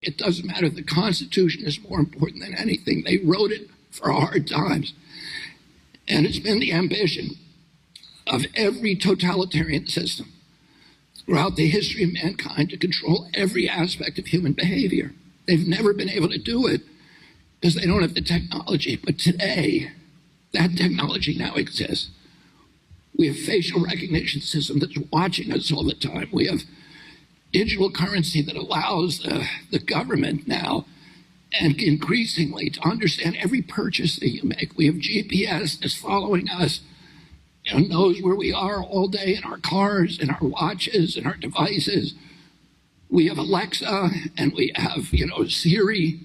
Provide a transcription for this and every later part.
It doesn't matter. The Constitution is more important than anything. They wrote it for hard times. And it's been the ambition of every totalitarian system throughout the history of mankind to control every aspect of human behavior. They've never been able to do it because they don't have the technology. But today, that technology now exists. We have facial recognition system that's watching us all the time. We have digital currency that allows the government now and increasingly to understand every purchase that you make. We have GPS that's following us, knows where we are all day in our cars, in our watches, in our devices. We have Alexa and we have, Siri,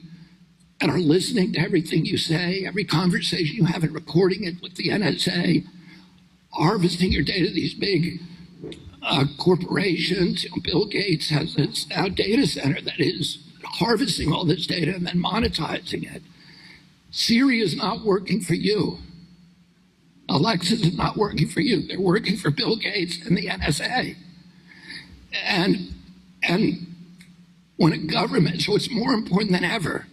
and are listening to everything you say, every conversation you have, and recording it with the NSA, harvesting your data. These big corporations, Bill Gates has this now data center that is harvesting all this data and then monetizing it. Siri is not working for you. Alexa is not working for you. They're working for Bill Gates and the NSA. And when a government, so it's more important than ever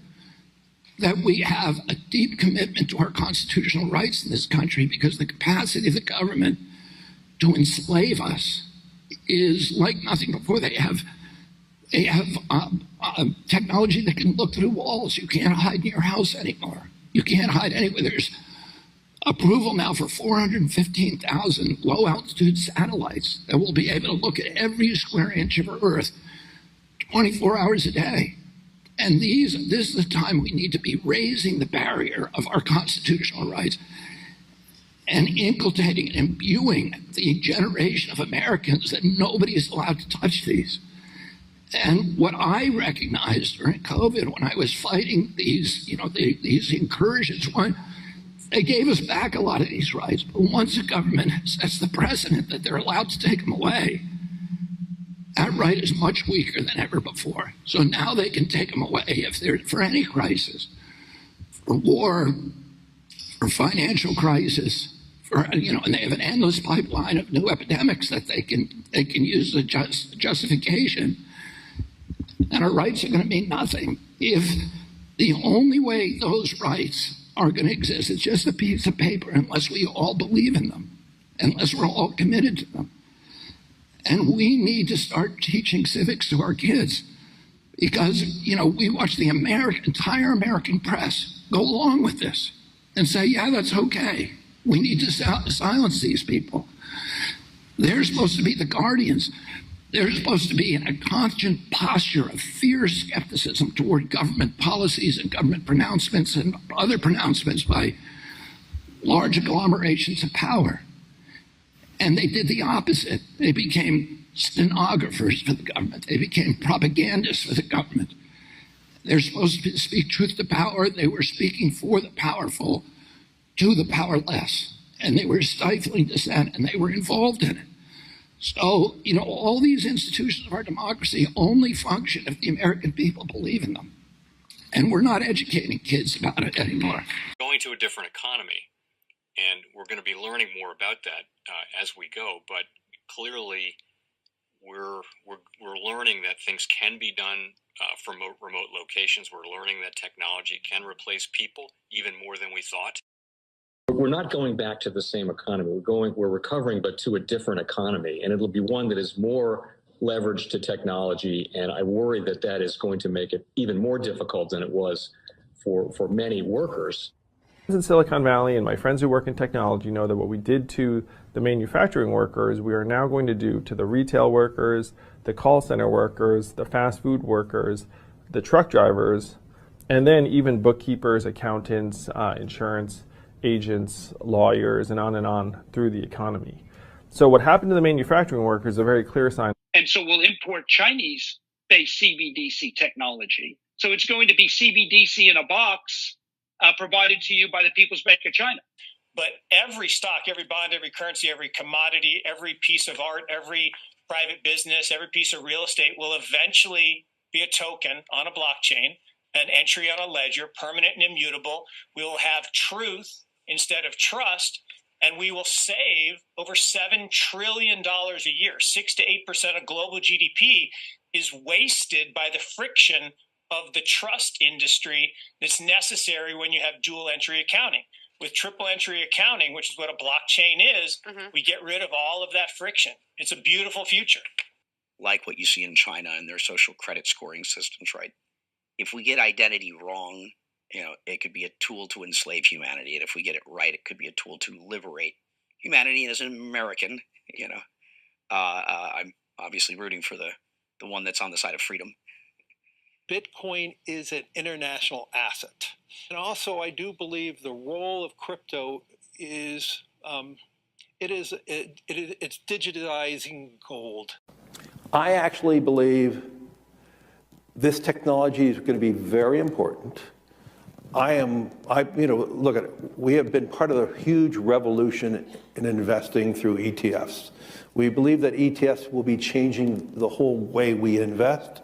that we have a deep commitment to our constitutional rights in this country, because the capacity of the government to enslave us is like nothing before. They have technology that can look through walls. You can't hide in your house anymore. You can't hide anywhere. There's approval now for 415,000 low-altitude satellites that will be able to look at every square inch of our Earth 24 hours a day. And this is the time we need to be raising the barrier of our constitutional rights and inculcating and imbuing the generation of Americans that nobody is allowed to touch these. And what I recognized during COVID when I was fighting these incursions, they gave us back a lot of these rights. But once the government sets the precedent that they're allowed to take them away, that right is much weaker than ever before. So now they can take them away if they're for any crisis, for war, for financial crisis, and they have an endless pipeline of new epidemics that they can use as justification. And our rights are going to mean nothing if the only way those rights are going to exist is just a piece of paper, unless we all believe in them, unless we're all committed to them. And we need to start teaching civics to our kids, because, we watch the entire American press go along with this and say, yeah, that's okay. We need to silence these people. They're supposed to be the guardians. They're supposed to be in a constant posture of fierce skepticism toward government policies and government pronouncements and other pronouncements by large agglomerations of power. And they did the opposite. They became stenographers for the government. They became propagandists for the government. They're supposed to speak truth to power. They were speaking for the powerful to the powerless. And they were stifling dissent, and they were involved in it. So, all these institutions of our democracy only function if the American people believe in them. And we're not educating kids about it anymore. Going to a different economy. And we're going to be learning more about that as we go. But clearly, we're learning that things can be done from remote locations. We're learning that technology can replace people even more than we thought. We're not going back to the same economy. We're recovering, but to a different economy, and it'll be one that is more leveraged to technology. And I worry that is going to make it even more difficult than it was for many workers. In Silicon Valley, and my friends who work in technology know that what we did to the manufacturing workers, we are now going to do to the retail workers, the call center workers, the fast food workers, the truck drivers, and then even bookkeepers, accountants, insurance agents, lawyers, and on through the economy. So what happened to the manufacturing workers is a very clear sign. And so we'll import Chinese-based CBDC technology. So it's going to be CBDC in a box provided to you by the People's Bank of China. But every stock, every bond, every currency, every commodity, every piece of art, every private business, every piece of real estate will eventually be a token on a blockchain, an entry on a ledger, permanent and immutable. We will have truth instead of trust, and we will save over $7 trillion a year. 6 to 8% of global GDP is wasted by the friction of the trust industry that's necessary when you have dual entry accounting. With triple entry accounting, which is what a blockchain is, we get rid of all of that friction. It's a beautiful future. Like what you see in China and their social credit scoring systems, right? If we get identity wrong, it could be a tool to enslave humanity. And if we get it right, it could be a tool to liberate humanity. And as an American, I'm obviously rooting for the one that's on the side of freedom. Bitcoin is an international asset. And also, I do believe the role of crypto is it's digitizing gold. I actually believe this technology is going to be very important. Look at it. We have been part of a huge revolution in investing through ETFs. We believe that ETFs will be changing the whole way we invest.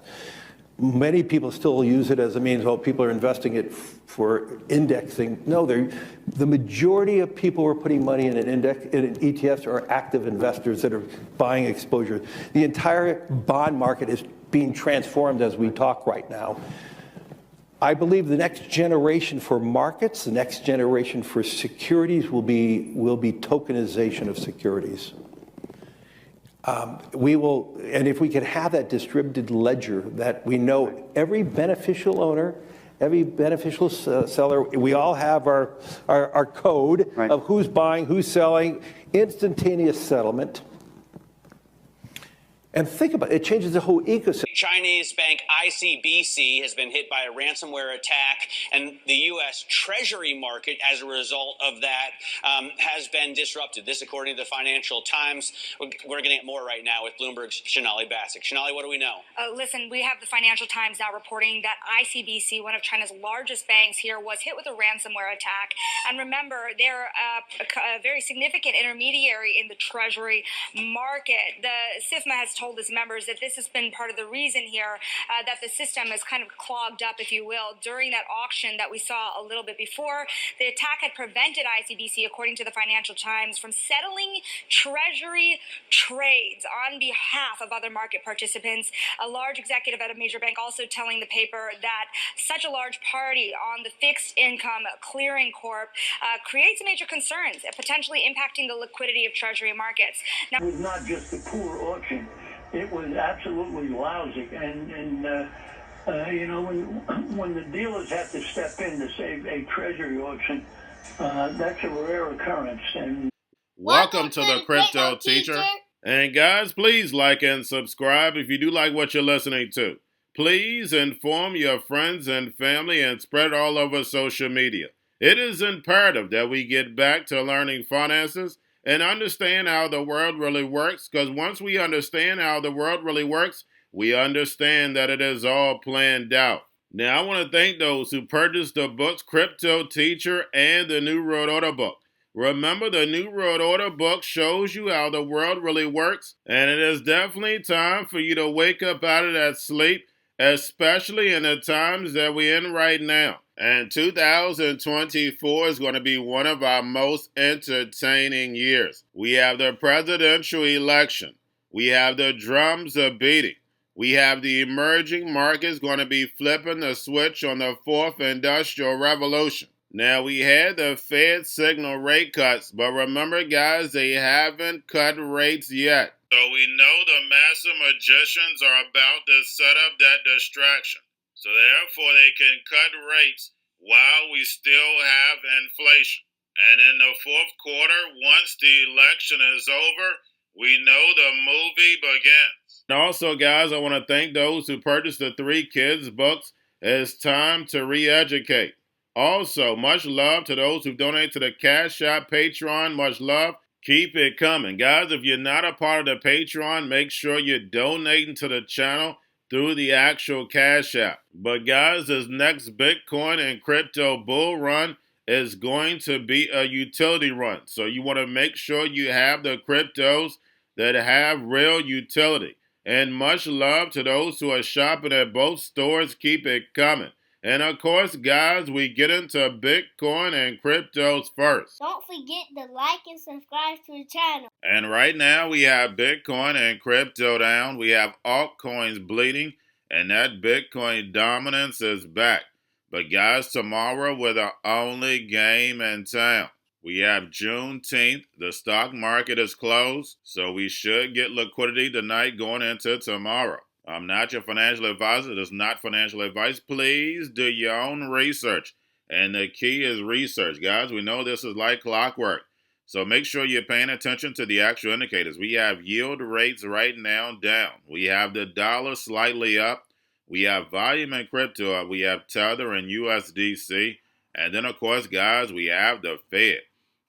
Many people still use it as a means, people are investing it for indexing. No, the majority of people who are putting money in in ETFs are active investors that are buying exposure. The entire bond market is being transformed as we talk right now. I believe the next generation for markets, the next generation for securities will be tokenization of securities. And if we could have that distributed ledger that we know every beneficial owner, every beneficial seller, we all have our code of who's buying, who's selling, instantaneous settlement. And think about it, it changes the whole ecosystem. Chinese bank ICBC has been hit by a ransomware attack, and the U.S. Treasury market, as a result of that, has been disrupted. This, according to the Financial Times. We're getting it more right now with Bloomberg's Shonali Bassick. Shonali, what do we know? Listen, we have the Financial Times now reporting that ICBC, one of China's largest banks here, was hit with a ransomware attack. And remember, they're a very significant intermediary in the Treasury market. The SIFMA has told its members that this has been part of the reason here that the system is kind of clogged up, if you will, during that auction that we saw a little bit before. The attack had prevented ICBC, according to the Financial Times, from settling Treasury trades on behalf of other market participants. A large executive at a major bank also telling the paper that such a large party on the fixed income clearing corp creates major concerns, potentially impacting the liquidity of Treasury markets. Now, it was not just a poor auction. It was absolutely lousy, and when the dealers have to step in to save a treasury auction, that's a rare occurrence. And welcome to the Crypto Teacher. And guys, please like and subscribe if you do like what you're listening to. Please inform your friends and family and spread it all over social media. It is imperative that we get back to learning finances and understand how the world really works, because once we understand how the world really works, we understand that it is all planned out. Now, I want to thank those who purchased the books Cryptoteacher and the New World Order book. Remember, the New World Order book shows you how the world really works, and it is definitely time for you to wake up out of that sleep, especially in the times that we're in right now. And 2024 is going to be one of our most entertaining years. We have the presidential election. We have the drums are beating. We have the emerging markets going to be flipping the switch on the fourth industrial revolution. Now, we had the Fed signal rate cuts, but remember, guys, they haven't cut rates yet. So we know the master magicians are about to set up that distraction. So therefore, they can cut rates while we still have inflation. And in the fourth quarter, once the election is over, we know the movie begins. And also, guys, I want to thank those who purchased the 3 Kids books. It's time to re-educate. Also, much love to those who donate to the Cash App, Patreon. Much love. Keep it coming. Guys, if you're not a part of the Patreon, make sure you're donating to the channel through the actual Cash App. But guys, this next Bitcoin and crypto bull run is going to be a utility run. So you want to make sure you have the cryptos that have real utility. And much love to those who are shopping at both stores. Keep it coming. And of course, guys, we get into Bitcoin and cryptos first. Don't forget to like and subscribe to the channel. And right now we have Bitcoin and crypto down. We have altcoins bleeding. And that Bitcoin dominance is back. But guys, tomorrow we're the only game in town. We have Juneteenth. The stock market is closed, so we should get liquidity tonight going into tomorrow. I'm not your financial advisor. It is not financial advice. Please do your own research. And the key is research. Guys, we know this is like clockwork. So make sure you're paying attention to the actual indicators. We have yield rates right now down. We have the dollar slightly up. We have volume in crypto up. We have Tether and USDC. And then, of course, guys, we have the Fed.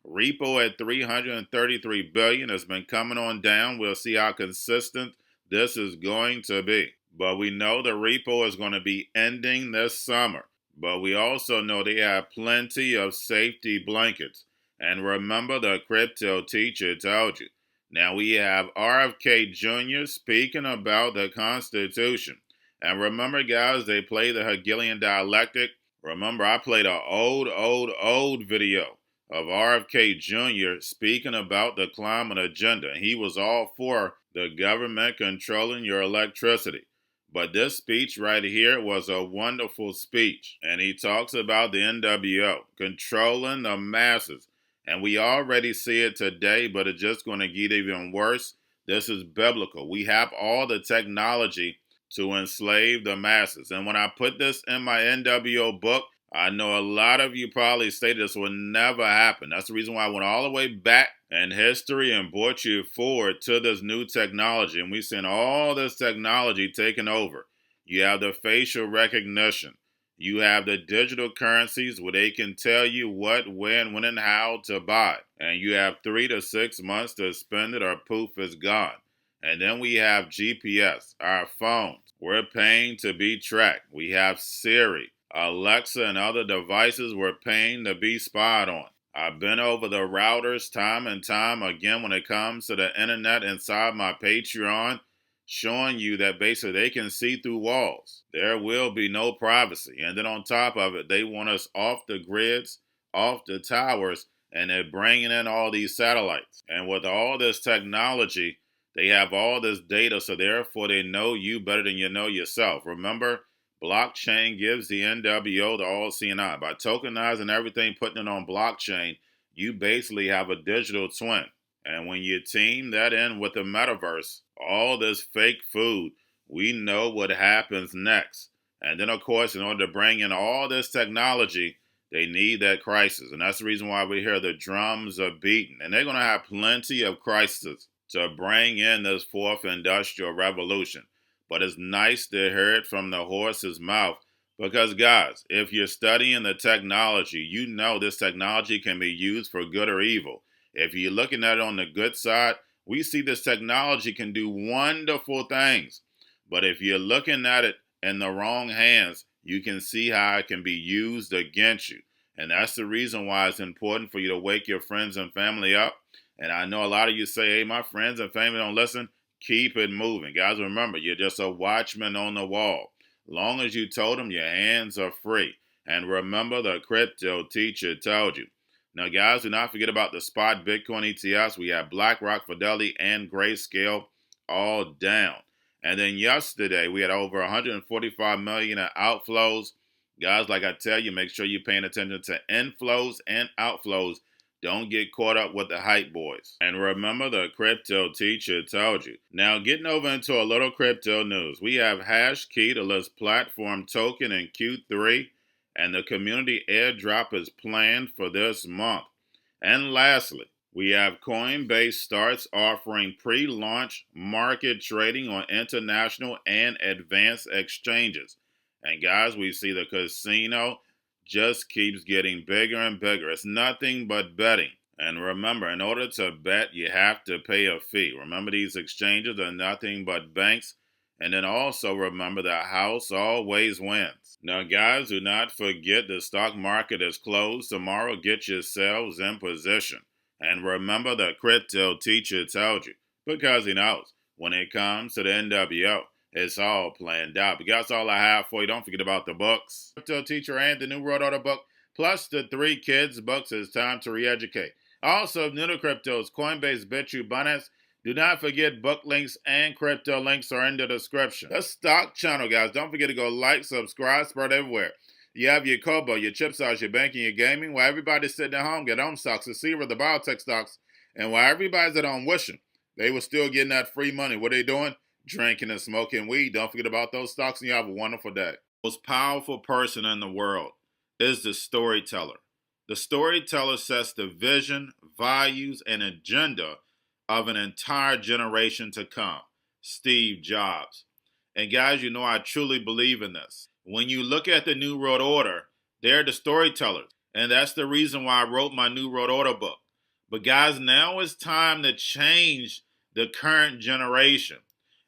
Repo at $333 billion has been coming on down. We'll see how consistent this is going to be. But we know the repo is going to be ending this summer. But we also know they have plenty of safety blankets. And remember, the crypto teacher told you. Now we have RFK Jr. speaking about the Constitution. And remember, guys, they play the Hegelian dialectic. Remember, I played an old video of RFK Jr. speaking about the climate agenda. He was all for the government controlling your electricity. But this speech right here was a wonderful speech. And he talks about the NWO, controlling the masses. And we already see it today, but it's just going to get even worse. This is biblical. We have all the technology to enslave the masses. And when I put this in my NWO book, I know a lot of you probably stated this will never happen. That's the reason why I went all the way back in history and brought you forward to this new technology. And we've seen all this technology taken over. You have the facial recognition. You have the digital currencies where they can tell you what, when, and how to buy. And you have 3 to 6 months to spend it or poof, it's gone. And then we have GPS, our phones. We're paying to be tracked. We have Siri, Alexa, and other devices we're paying to be spied on. I've been over the routers time and time again when it comes to the internet inside my Patreon, showing you that basically they can see through walls. There will be no privacy. And then on top of it, they want us off the grids, off the towers, and they're bringing in all these satellites. And with all this technology, they have all this data, so therefore they know you better than you know yourself. Remember, blockchain gives the NWO the all-seeing eye. By tokenizing everything, putting it on blockchain, you basically have a digital twin. And when you team that in with the metaverse, all this fake food, we know what happens next. And then, of course, in order to bring in all this technology, they need that crisis. And that's the reason why we hear the drums are beating. And they're going to have plenty of crises to bring in this fourth industrial revolution. But it's nice to hear it from the horse's mouth because, guys, if you're studying the technology, you know this technology can be used for good or evil. If you're looking at it on the good side, we see this technology can do wonderful things. But if you're looking at it in the wrong hands, you can see how it can be used against you. And that's the reason why it's important for you to wake your friends and family up. And I know a lot of you say, hey, my friends and family don't listen. Keep it moving. Guys, remember, you're just a watchman on the wall. Long as you told them, your hands are free. And remember, the crypto teacher told you. Now, guys, do not forget about the spot Bitcoin ETFs. We have BlackRock, Fidelity, and Grayscale all down. And then yesterday, we had over 145 million in outflows. Guys, like I tell you, make sure you're paying attention to inflows and outflows. Don't get caught up with the hype boys. And remember, the crypto teacher told you. Now, getting over into a little crypto news. We have Hashkey to list platform token in Q3. And the community airdrop is planned for this month. And lastly, we have Coinbase starts offering pre-launch market trading on international and advanced exchanges. And guys, we see the casino just keeps getting bigger and bigger. It's nothing but betting. And remember, in order to bet, you have to pay a fee. Remember, these exchanges are nothing but banks. And then also remember the house always wins. Now, guys, do not forget the stock market is closed tomorrow. Get yourselves in position. And remember the crypto teacher told you, because he knows when it comes to the NWO, it's all planned out. But that's all I have for you. Don't forget about the books. Crypto Teacher and the New World Order book, plus the 3 kids books. It's time to re-educate. Also, new to cryptos, Coinbase, Bitrue, Binance. Do not forget book links and crypto links are in the description. The stock channel, guys. Don't forget to go like, subscribe, spread everywhere. You have your Kobo, your chip stocks, your banking, your gaming. While everybody's sitting at home, get home stocks, the Seaver, the biotech stocks. And while everybody's at home wishing they were still getting that free money, what are they doing? Drinking and smoking weed. Don't forget about those stocks, and you have a wonderful day. The most powerful person in the world is the storyteller. The storyteller sets the vision, values, and agenda of an entire generation to come. Steve Jobs. And guys, you know I truly believe in this. When you look at the New World Order, they're the storytellers. And that's the reason why I wrote my New World Order book. But guys, now it's time to change the current generation.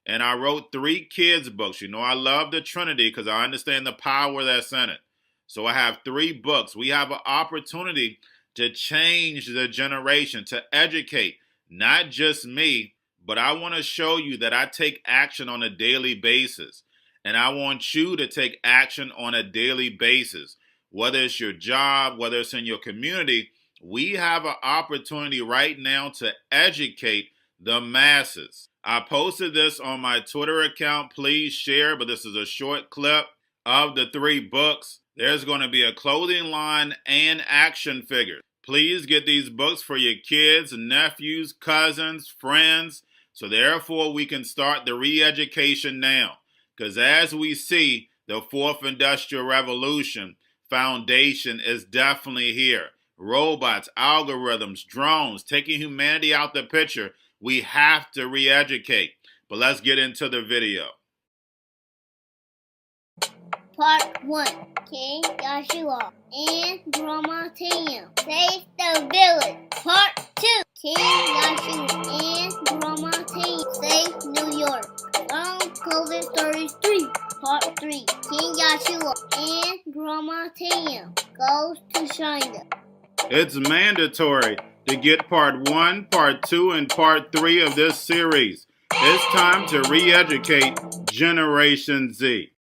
And I wrote 3 kids' books. You know I love the Trinity because I understand the power that's in it. So I have 3 books. We have an opportunity to change the generation, to educate, not just me, but I want to show you that I take action on a daily basis. And I want you to take action on a daily basis. Whether it's your job, whether it's in your community, we have an opportunity right now to educate the masses. I posted this on my Twitter account. Please share, but this is a short clip of the 3 books. There's going to be a clothing line and action figures. Please get these books for your kids, nephews, cousins, friends, so therefore we can start the re-education now. Because as we see, the 4th Industrial Revolution foundation is definitely here. Robots, algorithms, drones, taking humanity out the picture. We have to re-educate. But let's get into the video. Part 1. King Joshua and Grandma Tam save the village. Part 2. King Joshua and Grandma Tam save New York from COVID Stories 3. Part 3. King Joshua and Grandma Tam goes to China. It's mandatory to get part 1, part 2, and part 3 of this series. It's time to re-educate Generation Z.